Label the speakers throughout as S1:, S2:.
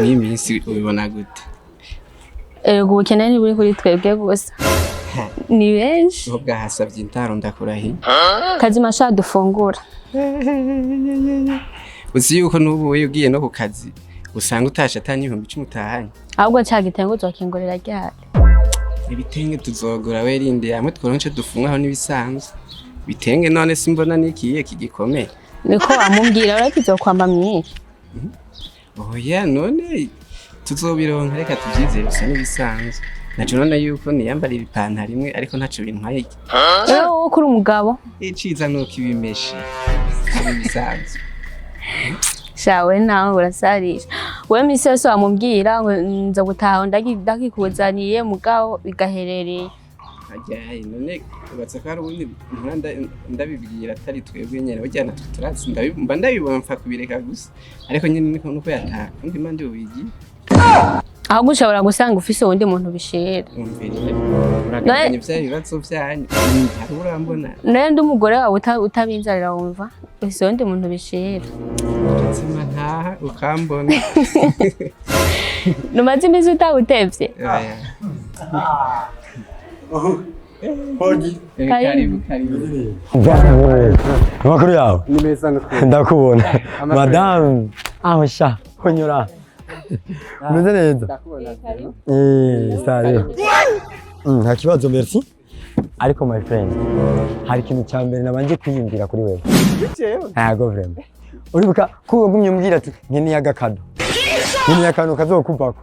S1: Ni minsi ubibona gute?
S2: Ubukene ni buri kuri twebwe gusa. Ni benshi.
S1: Ubwo hasavye intaro ndakurahi.
S2: Kazima sha dufungura.
S1: Uzi yuko nubu we ugiye no ku kazi usanga utasha atanye 10,000 utahanye.
S2: Ahubwo cya gitengo uzokingorera ryari.
S1: Ibitenge tuzogura we rinde hamwe tworonce dufungaho nibisanzwe. Bitenge none simbona nikiye kigikomeye.
S2: Niko amubwira urakizokwamba myinshi.
S1: Oya none tuzobironka reka tuvyizere gusa nibisanzwe. Naco none yuko niyambara ibipantaro imwe ariko ntaco bintwaye.
S2: Wowe kuri umugabo.
S1: Iciza nuko ibimeshi. Nibisanzwe.
S2: Shawe nawe urasarisha. We misi yose wamubwira ngo nza gutaha ndakikuzaniye mugabo bigaherereye.
S1: Ajyaye none ubatse ko ari ubundi ndabibwira atari twebwe nyene bajyana turatsi ndabibona mfa kubireka gusa ariko nyene niko nuko yataha undi mandi ubigi
S2: aho gushobora gusanga ufise undi muntu bishira
S1: uraganye by'ibibazo byanyu hari urambona
S2: nende umugore wawe utabinzarira wumva ufise undi muntu bishira
S1: tsima ntaha ukambona
S2: numaze imizi utawutevye
S3: Hoji.
S1: Karibu.
S3: Amakuru yawe?
S1: Ni meza nuko.
S3: Ndakubona. Madame. Aho sha. Honyora. Meze neza.
S1: Ndakubona.
S3: Sare. Nta kibazo merci. Ariko my friend, hari ikintu cya mbere nabanje kwiyumvira kuri wewe. Yego vraiment. Uribuka ko wagumye umbwira ati nkeneye agakado. Nkeneye akantu kazokuvako.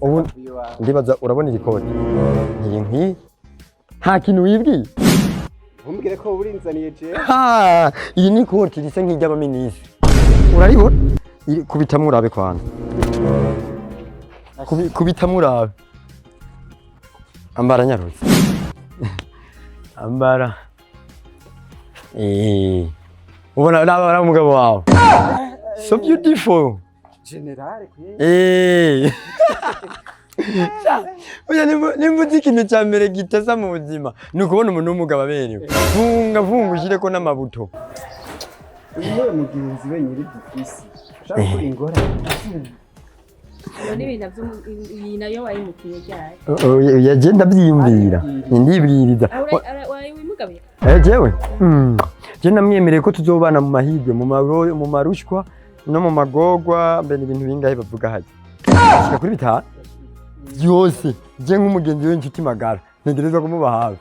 S3: Ubu ndibaza urabona igikoti. Ngiye nk'i nta kintu wibwiye.
S1: Umbwire ko urinzaniye je.
S3: Iyi ni koti risa nk'iry'abaminisi. Uraribona? Kubitamwe urabe kwanza. Kubitamwe urabe. Ambara nyarutse. Ambara. Ubona naba umugabo wawe. So beautiful.
S1: General kwe.
S3: Oya nimbuzi ikintu cya mbere giteza mu buzima ni ukubona umuntu w'umugabo aberewe. Funga ushire ko n'amabuto.
S1: Uyu mugenzi we nyiri dufisi. Ushaka kuri ingora.
S2: None ibintu nayo wayimukiye cyane.
S3: Yagenda byiyumvira. Ndibwiriza.
S2: Wayimugabiye.
S3: Jewe. Je namwemereye ko tuzobana mu mahirwe mu marushwa no mu magogwa mbene ibintu bingahe bavuga haje. Shika kuri bitanu. Yose je nk'umugenzi w'inshuti magara ntegereza kumuba hafi.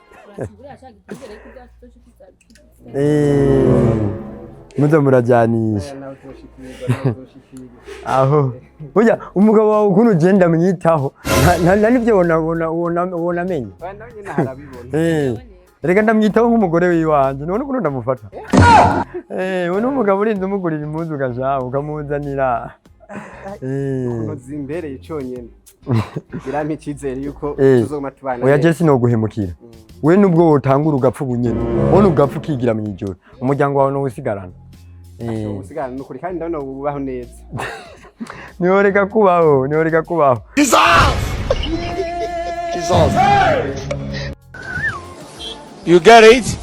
S3: Muza murajyanisha. Aho burya umugabo wawe ukuntu ugenda mwitaho nibyo wona menye. Reka ndamwitaho nk'umugore w'iwanje none ukuntu ndamufata. We n'umugabo urinze umugurira impuzu ugashaho ukamuzanira.
S1: Kunoza imbere y'iconyene. Birampa icyizere yuko tuzoma tubana.
S3: Oya je sinoguhemukira. We nubwo wotangura ugapfa ubunyene. Wone ugapfa ukigira mu ijoro. Umuryango wawe no usigarana.
S1: Usigarana nukuri kandi ndabona ubaho neza.
S3: Niyoreka kubaho.
S4: You get it?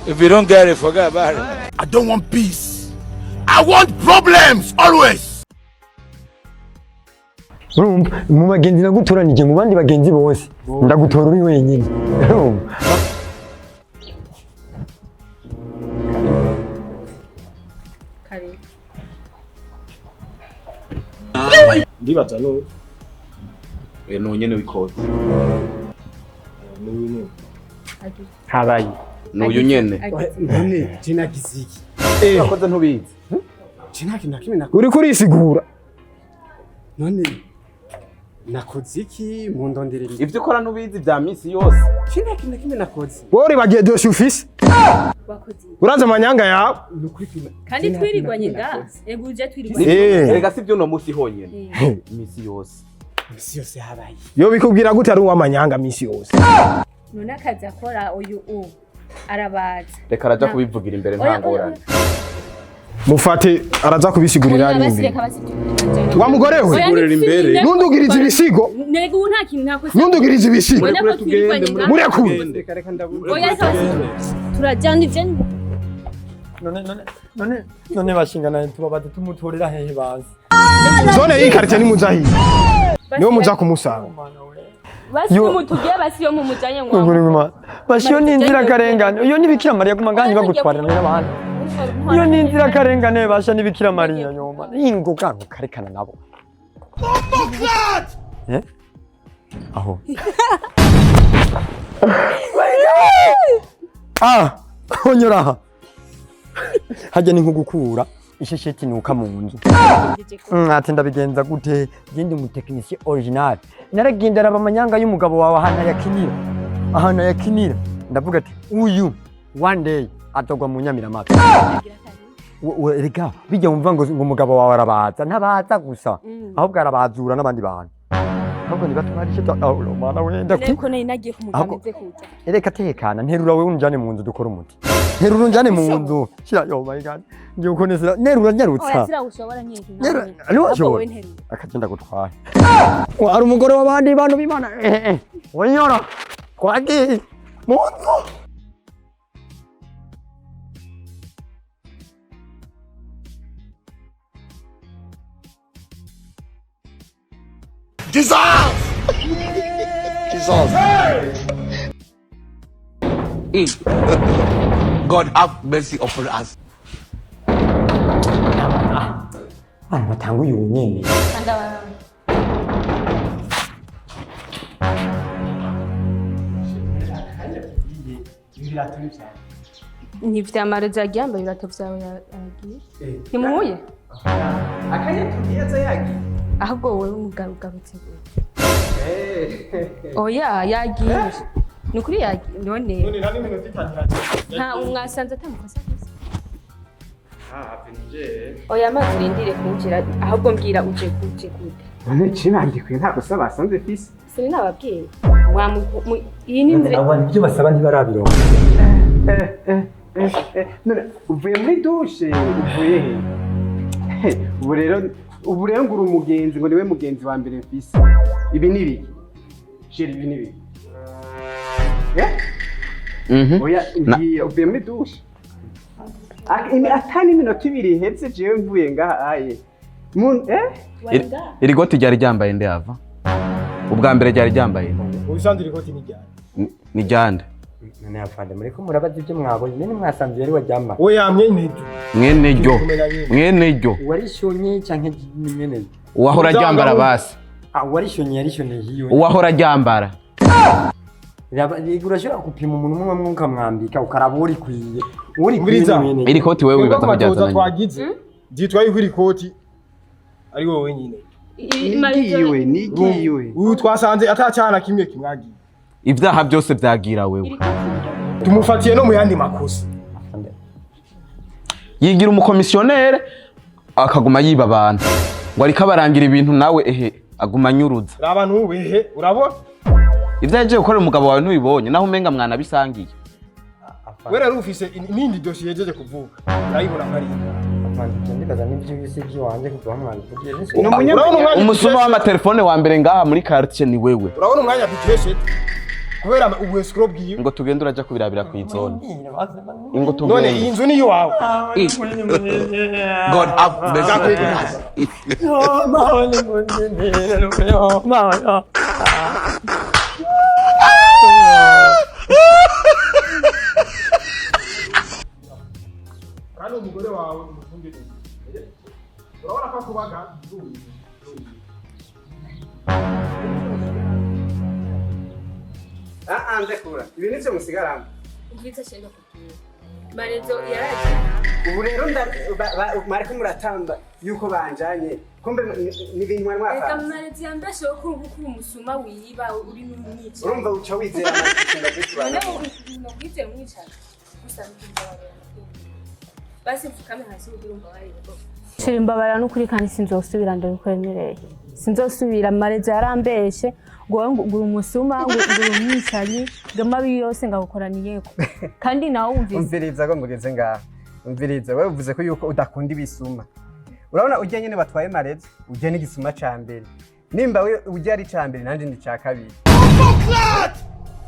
S4: If you don't get it, forget about it.
S5: I don't want peace. I want problems always.
S3: Mu bagenzi nagutoranije mu bandi bagenzi bose ndagutora uri wenyine.
S5: Ndibaza no. No nyene wikoze.
S3: Habaye.
S5: N'uyu nyene.
S1: None jina giziki.
S5: Nakoze ntubizi.
S1: Jina kinakime nakoze.
S3: Uri kurisigura.
S1: None nakoze iki mu ndonderero.
S5: Ivyo ukora ntubizi bya misi yose.
S1: Jina kinakime nakoze.
S3: Wori bagiye dose ufise.
S2: Bakoze.
S3: Uraza amanyanga yawe.
S2: Kandi twirirwanye nga ego uje twirigwanye.
S5: Rega sivyo no musi honyene. Misi yose.
S1: Misi yose habaye.
S3: Yo bikubwira gute ari uw'amanyanga misi yose.
S2: None akazi akora uyu arabaza.
S5: Reka araja kubivugira imbere ntangorane.
S3: Mufate araza kubisigurira nimbi. Wa mugore we
S5: Sigurira imbere.
S3: Nundugiriza ibisigo.
S2: Nego nta kintu ntakoze.
S3: Nundugiriza ibisigo. Muri akunda.
S1: Reka ndabuze.
S2: Oya turajyana ivyo.
S3: None bashingana tubabaza tumutorera hehe bazi.
S6: zone y'ikarite ni muzahi niwo muza kumusanga
S2: basi umutugiye basi yo mu mujanye ngo
S3: basi yo ni inzira karengane iyo ni Bikira Mariya kumanganye bagutwarana n'abantu iyo ni inzira karengane basha ni Bikira Mariya nyoma ingo kango karekana nabo aho onyora hajya ni nkugukura ishesheti nuka mu nzu ati ndabigenza gute gende mu technicien original naragendera abamanyanga y'umugabo wawe ahana yakinira ndavuga ati uyu one day atogwa mu Nyamiramata rega bijya umva ngo umugabo wawe arabaza ntabaza gusa ahubwo arabazura n'abandi bantu ahubwo ni batwari cyo mana wenda
S2: ko nari nagiye kumugameze kuza
S3: reka tekana nterura wewe unjane mu nzu dukora umuti nterura unjane mu nzu shira yo my god ngiye ukonesera nterura nyarutsa
S2: sira ushobora nyinshi
S3: nterura akagenda gutwara ari umugore w'abandi bantu bimana wonyora kwagi mu nzu
S5: Jesus! God have mercy upon us.
S3: Matangu yunyene.
S2: Ni vya marezo yagiye ibirato vyawe yagiye. Nimuhuye?
S1: Akanya tugiye yagiye.
S2: Ahubwo wowe umugarutse. Oya yagiye. Nukuri yagiye none.
S6: none nani minota itangira
S2: Nta umwasanze atamukosa gusa.
S1: Avinje.
S2: Oya mazi rindire kunjira ahubwo mbwira uje gute.
S1: None cinandikwe nta gusa basanze fisi.
S2: Sini nababwiye. Iyi ni nzira.
S3: Abantu ibyo basaba ntibarabironka.
S1: None uvuye muri douche uvuye he? Ubu rero ngura umugenzi ngo niwe mugenzi wa mbere mfise. Ibi ni biki? Sheri ibi ni biki? Oya ngiye uvuye muri douche. Atani minota ibiri hetse jewe mvuye ngaha aye.
S7: Iri goti ryari ryambaye nde ava? Ubwa mbere ryari ryambaye.
S6: ubisanzwe ikoti ni ryari
S7: Ni ryande?
S3: None afande muri ko murabaza ibyo mwabonye nene mwasanze yari wajyama.
S6: oya mwenyejo
S7: Mwene ryo.
S3: Warishonye canke nyene.
S7: Uwahora ryambara basi.
S3: Warishonye yarishonye hiyo.
S7: Uwahora ryambara.
S3: Urashobora gupima umuntu umwe mwuka mwambika ukaraba uri kwiye.
S7: Iri koti wewe wibaza kujyazana.
S6: Twagize ditwaye kuri koti ari wowe nyine.
S1: Nigiwe.
S6: Uyu twasanze atacyana kimwe kimwagiye.
S7: Ibyaha byose byagira wewe.
S6: Tumufatiye no mu yandi makosa.
S7: Yigira umukomisiyonere akaguma yiba abantu. Ngo ariko abarangira ibintu nawe aguma nyuruza.
S6: Abantu wehe urabona?
S7: Ibyo yaje gukora umugabo wawe ntubibonye naho umenga mwana bisangiye.
S6: Wera rufise nindi dossier yejeje kuvuga. Urayibona kari.
S3: Ndibaza n'ibyo bisigi wanje kuva mwana.
S7: Umusuma w'amatelefone wa mbere ngaha muri quartier ni wewe.
S6: Urabona umwanya biteshe. Kubera ubu escrow bwiye.
S7: Ngo tugende uraja kubirabira ku izone. Ngo
S6: None
S7: tugende.
S6: iyi nzu ni yawe.
S5: God have mercy upon us.
S6: Kandi umugore wawe umufunge neza. Urabona ko kubaga
S1: Ndekura. Ibi nivyo musigaramo.
S2: Ubwiza shendo kugira. Marezo yaraje.
S1: Ubu rero mariko muratamba yuko banjanye. Kumbe ni bintu mwari mwafata.
S2: Eka marezo yambashe ko umusuma wiba uri n'umwica.
S1: Urumva uca wizera amakinga bitubana.
S2: No kwizera umwica. Gusa basi mfukame hasi urumva wariko. Shimbabara n'ukuri kandi sinzosubira ndabikwemereye. Sinzosubira marezo yarambeshe. Ngo ngura umusuma ngura umwicanyi gamabi yose ngagukoraniye ko kandi nawe
S1: umviriza ko mugeze ngaha umviriza wewe uvuze ko yuko udakunda ibisuma urabona ujye nyene batwaye marezo ujye n'igisuma ca mbere nimba we ujye ari ca mbere nanje ndi ca kabiri